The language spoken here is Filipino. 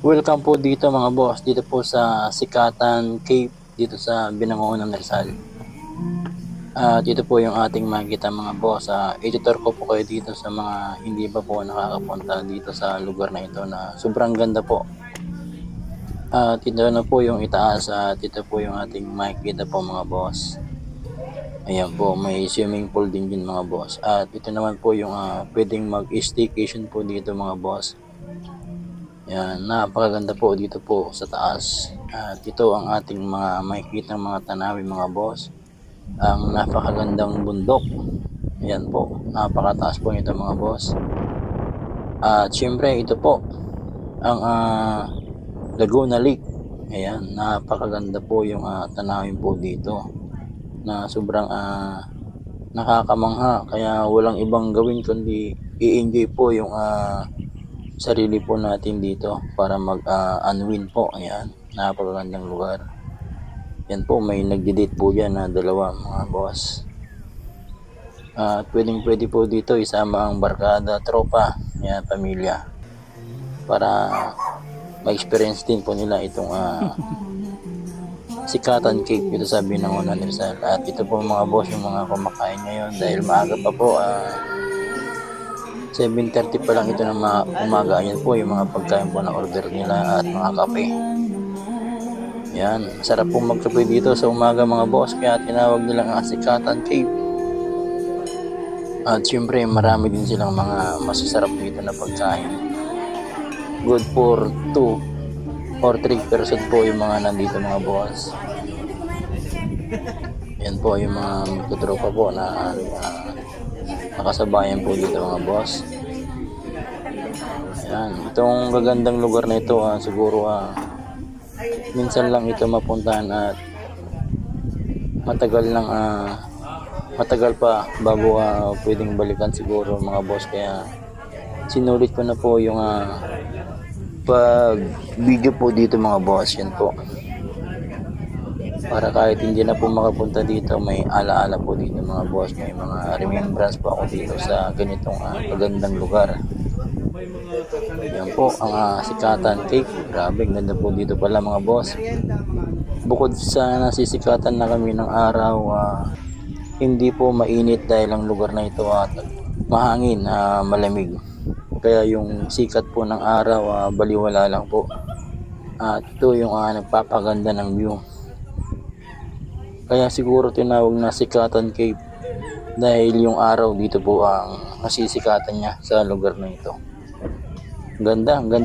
Welcome po dito mga boss, dito po sa Sikatan Cave, dito sa Binangonan, Rizal. Dito po yung ating makikita mga boss. I-tutor ko po kayo dito sa mga hindi pa po nakakapunta dito sa lugar na ito na sobrang ganda po. Dito na po yung itaas at dito po yung ating makikita po mga boss. Ayan po, may swimming pool din mga boss. At ito naman po yung pwedeng mag-staycation po dito mga boss. Yan, napakaganda po dito po sa taas. At ito ang ating mga makikita mga tanawin mga boss. Ang napakagandang bundok. Ayan po, napakataas po nito mga boss. At syempre ito po ang Laguna Lake. Ayan, napakaganda po yung tanawin po dito na sobrang nakakamangha, kaya walang ibang gawin kundi i-enjoy po yung sarili po natin dito para mag-unwind po. Ayan, napakagandang lugar. Yan po, may nagdi-date po dyan na dalawa mga boss. Pwede po dito isama ang barkada, tropa, yan, pamilya, para ma-experience din po nila itong Sikatan Cave dito sa Binangonan, Rizal. At ito po mga boss yung mga kumakain ngayon dahil maaga pa po. 7:30 pa lang ito ng umaga. Ayan po yung mga pagkain po na order nila at mga kape. Yan, sarap po magkape dito sa umaga mga boss, kaya tinawag nilang Sikatan Cave. At syempre marami din silang mga masasarap dito na pagkain. Good for 2 or 3 person po yung mga nandito mga boss. Yan po yung mga magtutropa po na nakasabayan po dito mga boss. Ayan, itong gagandang lugar na ito siguro minsan lang ito mapuntahan at matagal pa bago pwedeng balikan siguro mga boss, kaya sinulit ko na po yung pag video po dito mga boss. Yan po, para kahit hindi na po makapunta dito, may alaala po dito mga boss, may mga remembrance po ako dito sa ganitong magandang lugar. Yan po ang Sikatan Cave. Grabe, ganda po dito pala mga boss. Bukod sa nasisikatan na kami ng araw, hindi po mainit dahil ang lugar na ito at mahangin, malamig. Kaya yung sikat po ng araw baliwala lang po. At ito yung nagpapaganda ng view. Kaya siguro tinawag na Sikatan Cave dahil yung araw dito po ang nasisikatan niya sa lugar na ito. Ganda, ganda.